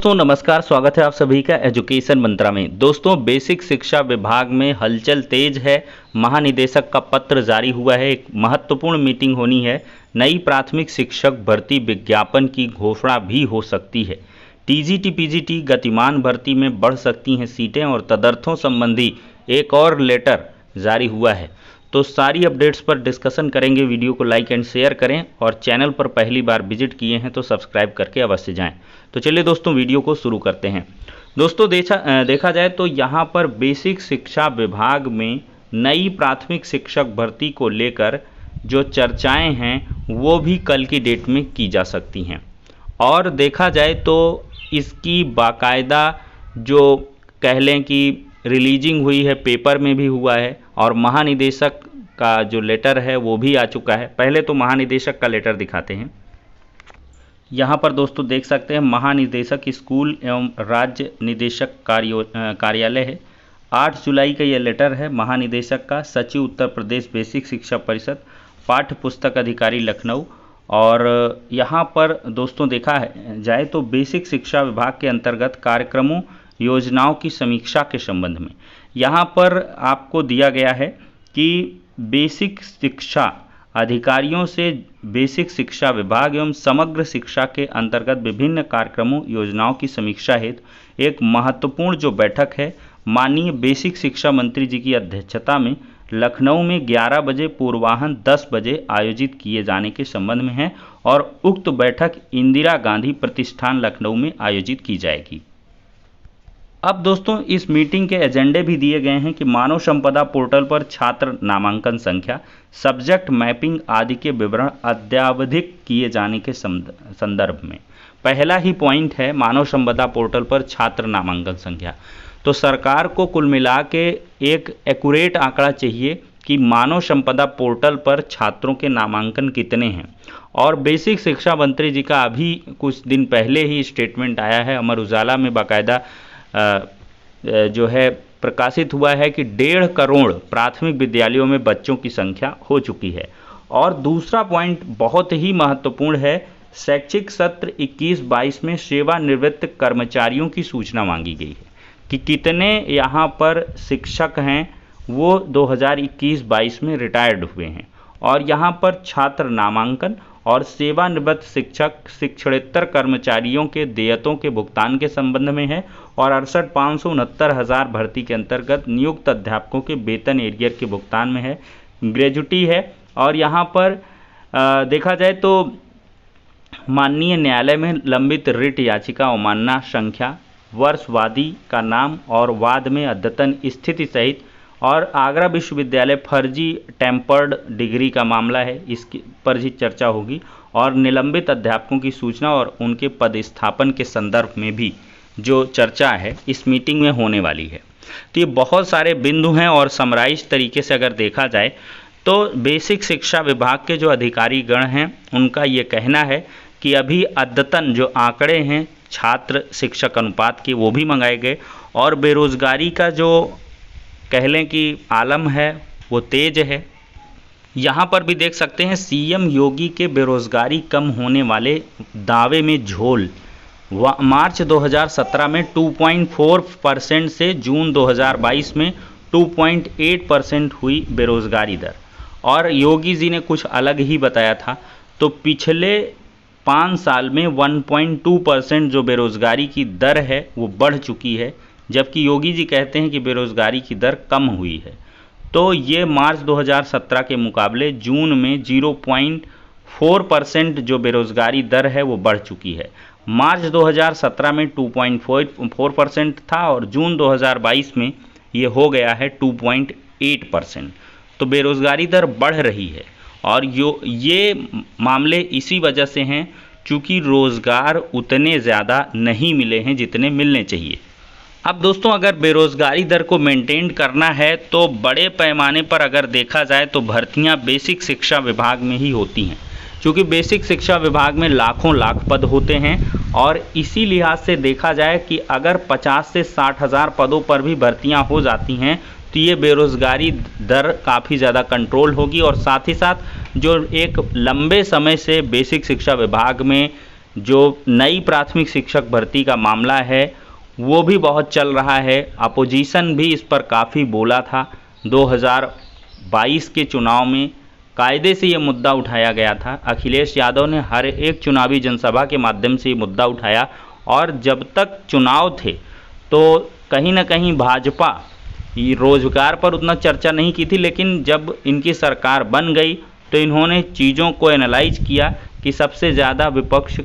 दोस्तों नमस्कार, स्वागत है आप सभी का एजुकेशन मंत्रा में। दोस्तों बेसिक शिक्षा विभाग में हलचल तेज है। महानिदेशक का पत्र जारी हुआ है। एक महत्वपूर्ण मीटिंग होनी है। नई प्राथमिक शिक्षक भर्ती विज्ञापन की घोषणा भी हो सकती है। टीजीटी पीजीटी गतिमान भर्ती में बढ़ सकती हैं सीटें और तदर्थों संबंधी एक और लेटर जारी हुआ है। तो सारी अपडेट्स पर डिस्कशन करेंगे। वीडियो को लाइक एंड शेयर करें और चैनल पर पहली बार विजिट किए हैं तो सब्सक्राइब करके अवश्य जाएं। तो चलिए दोस्तों वीडियो को शुरू करते हैं। दोस्तों देखा जाए तो यहाँ पर बेसिक शिक्षा विभाग में नई प्राथमिक शिक्षक भर्ती को लेकर जो चर्चाएं हैं वो भी कल की डेट में की जा सकती हैं। और देखा जाए तो इसकी बाकायदा जो कह लें कि रिलीजिंग हुई है, पेपर में भी हुआ है और महानिदेशक का जो लेटर है वो भी आ चुका है। पहले तो महानिदेशक का लेटर दिखाते हैं। यहाँ पर दोस्तों देख सकते हैं महानिदेशक स्कूल एवं राज्य निदेशक कार्यालय है। 8 जुलाई का ये लेटर है महानिदेशक का। सचिव उत्तर प्रदेश बेसिक शिक्षा परिषद, पाठ्य पुस्तक अधिकारी लखनऊ। और यहाँ पर दोस्तों देखा जाए तो बेसिक शिक्षा विभाग के अंतर्गत कार्यक्रमों योजनाओं की समीक्षा के संबंध में यहाँ पर आपको दिया गया है कि बेसिक शिक्षा अधिकारियों से बेसिक शिक्षा विभाग एवं समग्र शिक्षा के अंतर्गत विभिन्न कार्यक्रमों योजनाओं की समीक्षा हेतु एक महत्वपूर्ण जो बैठक है माननीय बेसिक शिक्षा मंत्री जी की अध्यक्षता में लखनऊ में 11 बजे पूर्वाह्न 10 बजे आयोजित किए जाने के संबंध में है और उक्त बैठक इंदिरा गांधी प्रतिष्ठान लखनऊ में आयोजित की जाएगी। अब दोस्तों इस मीटिंग के एजेंडे भी दिए गए हैं कि मानव संपदा पोर्टल पर छात्र नामांकन संख्या, सब्जेक्ट मैपिंग आदि के विवरण अद्यावधिक किए जाने के संदर्भ में पहला ही पॉइंट है मानव संपदा पोर्टल पर छात्र नामांकन संख्या। तो सरकार को कुल मिला के एक एक्यूरेट आंकड़ा चाहिए कि मानव संपदा पोर्टल पर छात्रों के नामांकन कितने हैं। और बेसिक शिक्षा मंत्री जी का अभी कुछ दिन पहले ही स्टेटमेंट आया है, अमर उजाला में बाकायदा जो है प्रकाशित हुआ है कि 1.5 करोड़ प्राथमिक विद्यालयों में बच्चों की संख्या हो चुकी है। और दूसरा पॉइंट बहुत ही महत्वपूर्ण है, शैक्षिक सत्र 21-22 में सेवानिवृत्त कर्मचारियों की सूचना मांगी गई है कि कितने यहाँ पर शिक्षक हैं वो 2021-22 में रिटायर्ड हुए हैं। और यहाँ पर छात्र नामांकन और सेवानिवृत्त शिक्षक शिक्षणेतर कर्मचारियों के देयतों के भुगतान के संबंध में है। और 68,569,000 भर्ती के अंतर्गत नियुक्त अध्यापकों के वेतन एरियर के भुगतान में है, ग्रेजुटी है। और यहाँ पर देखा जाए तो माननीय न्यायालय में लंबित रिट याचिका अवमानना संख्या, वर्ष वादी का नाम और वाद में अद्यतन स्थिति सहित और आगरा विश्वविद्यालय फर्जी टेम्पर्ड डिग्री का मामला है, इसके पर भी चर्चा होगी। और निलंबित अध्यापकों की सूचना और उनके पदस्थापन के संदर्भ में भी जो चर्चा है इस मीटिंग में होने वाली है। तो ये बहुत सारे बिंदु हैं और समराइज तरीके से अगर देखा जाए तो बेसिक शिक्षा विभाग के जो अधिकारी गण हैं उनका ये कहना है कि अभी अद्यतन जो आंकड़े हैं छात्र शिक्षक अनुपात के वो भी मंगाए गए और बेरोजगारी का जो कह लें कि आलम है वो तेज है। यहाँ पर भी देख सकते हैं सीएम योगी के बेरोजगारी कम होने वाले दावे में झोल। मार्च 2017 में 2.4% से जून 2022 में 2.8% हुई बेरोजगारी दर। और योगी जी ने कुछ अलग ही बताया था। तो पिछले 5 साल में 1.2% जो बेरोजगारी की दर है वो बढ़ चुकी है, जबकि योगी जी कहते हैं कि बेरोजगारी की दर कम हुई है। तो ये मार्च 2017 के मुकाबले जून में 0.4% जो बेरोजगारी दर है वो बढ़ चुकी है। मार्च 2017 में 2.4% था और जून 2022 में ये हो गया है 2.8%। तो बेरोजगारी दर बढ़ रही है और ये मामले इसी वजह से हैं क्योंकि रोज़गार उतने ज़्यादा नहीं मिले हैं जितने मिलने चाहिए। अब दोस्तों अगर बेरोज़गारी दर को मेंटेन करना है तो बड़े पैमाने पर अगर देखा जाए तो भर्तियां बेसिक शिक्षा विभाग में ही होती हैं, क्योंकि बेसिक शिक्षा विभाग में लाखों लाख पद होते हैं। और इसी लिहाज से देखा जाए कि अगर 50 से 60 हज़ार पदों पर भी भर्तियां हो जाती हैं तो ये बेरोज़गारी दर काफ़ी ज़्यादा कंट्रोल होगी। और साथ ही साथ जो एक लंबे समय से बेसिक शिक्षा विभाग में जो नई प्राथमिक शिक्षक भर्ती का मामला है वो भी बहुत चल रहा है। अपोजिशन भी इस पर काफ़ी बोला था। 2022 के चुनाव में कायदे से ये मुद्दा उठाया गया था। अखिलेश यादव ने हर एक चुनावी जनसभा के माध्यम से ये मुद्दा उठाया, और जब तक चुनाव थे तो कहीं ना कहीं भाजपा रोजगार पर उतना चर्चा नहीं की थी, लेकिन जब इनकी सरकार बन गई तो इन्होंने चीज़ों को एनालाइज किया कि सबसे ज़्यादा विपक्ष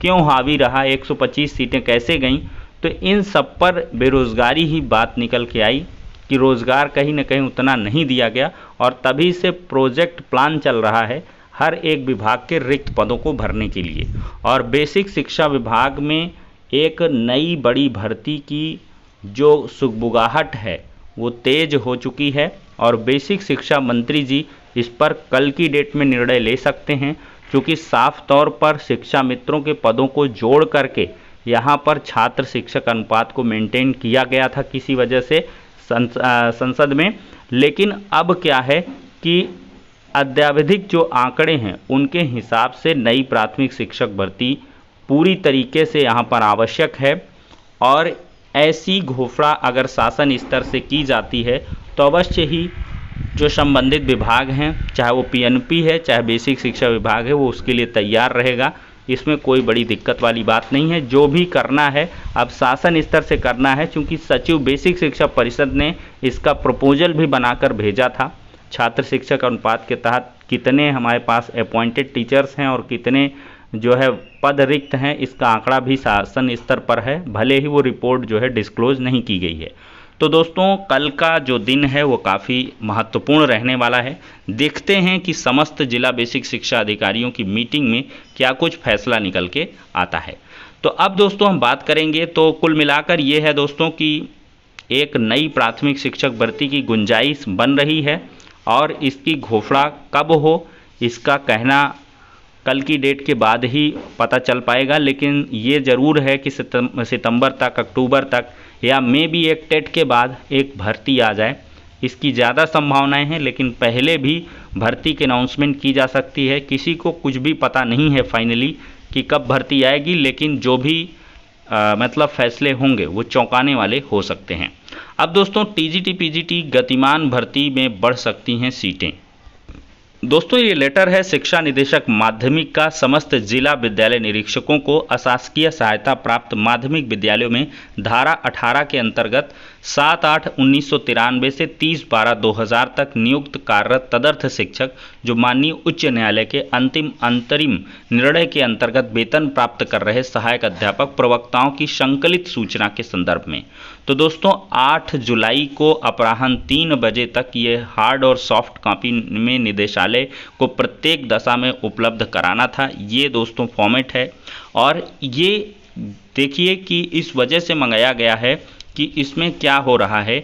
क्यों हावी रहा, 125 सीटें कैसे गईं। तो इन सब पर बेरोज़गारी ही बात निकल के आई कि रोज़गार कहीं ना कहीं उतना नहीं दिया गया, और तभी से प्रोजेक्ट प्लान चल रहा है हर एक विभाग के रिक्त पदों को भरने के लिए। और बेसिक शिक्षा विभाग में एक नई बड़ी भर्ती की जो सुगबुगाहट है वो तेज हो चुकी है, और बेसिक शिक्षा मंत्री जी इस पर कल की डेट में निर्णय ले सकते हैं, क्योंकि साफ तौर पर शिक्षा मित्रों के पदों को जोड़ करके यहाँ पर छात्र शिक्षक अनुपात को मेंटेन किया गया था किसी वजह से संसद में। लेकिन अब क्या है कि अद्यावधिक जो आंकड़े हैं उनके हिसाब से नई प्राथमिक शिक्षक भर्ती पूरी तरीके से यहाँ पर आवश्यक है, और ऐसी घोषणा अगर शासन स्तर से की जाती है तो अवश्य ही जो संबंधित विभाग हैं, चाहे वो पीएनपी है चाहे बेसिक शिक्षा विभाग है, वो उसके लिए तैयार रहेगा। इसमें कोई बड़ी दिक्कत वाली बात नहीं है। जो भी करना है अब शासन स्तर से करना है, क्योंकि सचिव बेसिक शिक्षा परिषद ने इसका प्रपोजल भी बनाकर भेजा था। छात्र शिक्षक अनुपात के तहत कितने हमारे पास अपॉइंटेड टीचर्स हैं और कितने जो है पद रिक्त हैं, इसका आंकड़ा भी शासन स्तर पर है, भले ही वो रिपोर्ट जो है डिस्क्लोज नहीं की गई है। तो दोस्तों, कल का जो दिन है वो काफ़ी महत्वपूर्ण रहने वाला है। देखते हैं कि समस्त जिला बेसिक शिक्षा अधिकारियों की मीटिंग में क्या कुछ फैसला निकल के आता है। तो अब दोस्तों हम बात करेंगे, तो कुल मिलाकर ये है दोस्तों कि एक नई प्राथमिक शिक्षक भर्ती की गुंजाइश बन रही है, और इसकी घोषणा कब हो इसका कहना कल की डेट के बाद ही पता चल पाएगा। लेकिन ये ज़रूर है कि सितंबर तक, अक्टूबर तक, या मे भी एक टेट के बाद एक भर्ती आ जाए, इसकी ज़्यादा संभावनाएं हैं। लेकिन पहले भी भर्ती की अनाउंसमेंट की जा सकती है। किसी को कुछ भी पता नहीं है फाइनली कि कब भर्ती आएगी, लेकिन जो भी मतलब फैसले होंगे वो चौंकाने वाले हो सकते हैं। अब दोस्तों, टीजीटी पीजीटी गतिमान भर्ती में बढ़ सकती हैं सीटें। दोस्तों, ये लेटर है शिक्षा निदेशक माध्यमिक का समस्त जिला विद्यालय निरीक्षकों को अशासकीय सहायता प्राप्त माध्यमिक विद्यालयों में धारा 18 के अंतर्गत 7/8/1993 से 30/12/2000 तक नियुक्त कार्यरत तदर्थ शिक्षक जो माननीय उच्च न्यायालय के अंतरिम निर्णय के अंतर्गत वेतन प्राप्त कर रहे सहायक अध्यापक प्रवक्ताओं की संकलित सूचना के संदर्भ में। तो दोस्तों, 8 जुलाई को अपराह्न 3 बजे तक ये हार्ड और सॉफ्ट कॉपी में निदेशालय को प्रत्येक दशा में उपलब्ध कराना था। ये दोस्तों फॉर्मेट है, और ये देखिए कि इस वजह से मंगाया गया है कि इसमें क्या हो रहा है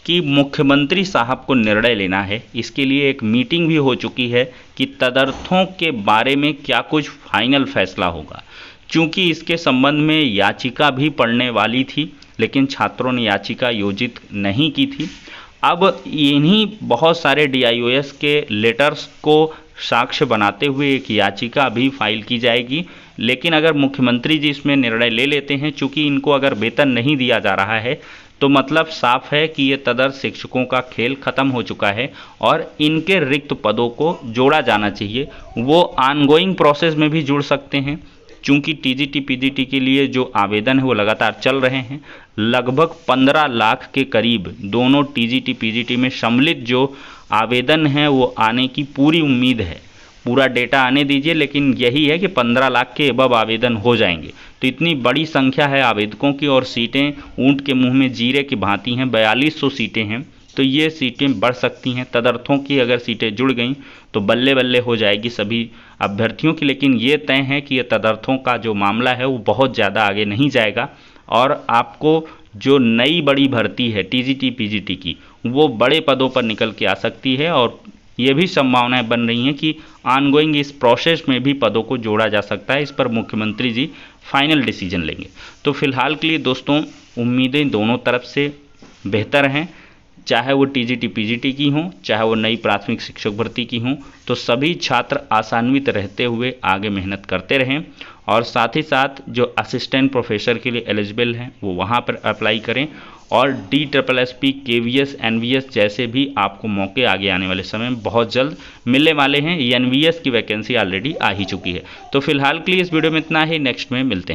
कि मुख्यमंत्री साहब को निर्णय लेना है। इसके लिए एक मीटिंग भी हो चुकी है कि तदर्थों के बारे में क्या कुछ फाइनल फैसला होगा। चूँकि इसके संबंध में याचिका भी पड़ने वाली थी, लेकिन छात्रों ने याचिका योजित नहीं की थी। अब इन्हीं बहुत सारे DIOS के लेटर्स को साक्ष्य बनाते हुए एक याचिका भी फाइल की जाएगी। लेकिन अगर मुख्यमंत्री जी इसमें निर्णय ले लेते हैं, चूँकि इनको अगर वेतन नहीं दिया जा रहा है, तो मतलब साफ है कि ये तदर्थ शिक्षकों का खेल खत्म हो चुका है, और इनके रिक्त पदों को जोड़ा जाना चाहिए। वो ऑनगोइंग प्रोसेस में भी जुड़ सकते हैं, चूँकि टीजीटी पीजीटी के लिए जो आवेदन है वो लगातार चल रहे हैं। लगभग 15 लाख के करीब दोनों टीजीटी पीजीटी में सम्मिलित जो आवेदन हैं वो आने की पूरी उम्मीद है। पूरा डेटा आने दीजिए, लेकिन यही है कि 15 लाख के अबव आवेदन हो जाएंगे। तो इतनी बड़ी संख्या है आवेदकों की, और सीटें ऊंट के मुंह में जीरे की भांति हैं। 4200 सीटें हैं, तो ये सीटें बढ़ सकती हैं। तदर्थों की अगर सीटें जुड़ गईं तो बल्ले बल्ले हो जाएगी सभी अभ्यर्थियों की। लेकिन ये तय है कि ये तदर्थों का जो मामला है वो बहुत ज़्यादा आगे नहीं जाएगा, और आपको जो नई बड़ी भर्ती है टीजीटी पीजीटी की, वो बड़े पदों पर निकल के आ सकती है। और ये भी संभावनाएं बन रही हैं कि ऑनगोइंग इस प्रोसेस में भी पदों को जोड़ा जा सकता है। इस पर मुख्यमंत्री जी फाइनल डिसीजन लेंगे। तो फिलहाल के लिए दोस्तों, उम्मीदें दोनों तरफ से बेहतर हैं, चाहे वो टीजीटी पीजीटी की हों, चाहे वो नई प्राथमिक शिक्षक भर्ती की हों। तो सभी छात्र आशान्वित रहते हुए आगे मेहनत करते रहें, और साथ ही साथ जो असिस्टेंट प्रोफेसर के लिए एलिजिबल हैं वो वहाँ पर अप्लाई करें। और DSSP, KVS, NVS जैसे भी आपको मौके आगे आने वाले समय में बहुत जल्द मिलने वाले हैं। ये NVS की वैकेंसी ऑलरेडी आ ही चुकी है। तो फिलहाल के लिए इस वीडियो में इतना ही, नेक्स्ट में मिलते हैं।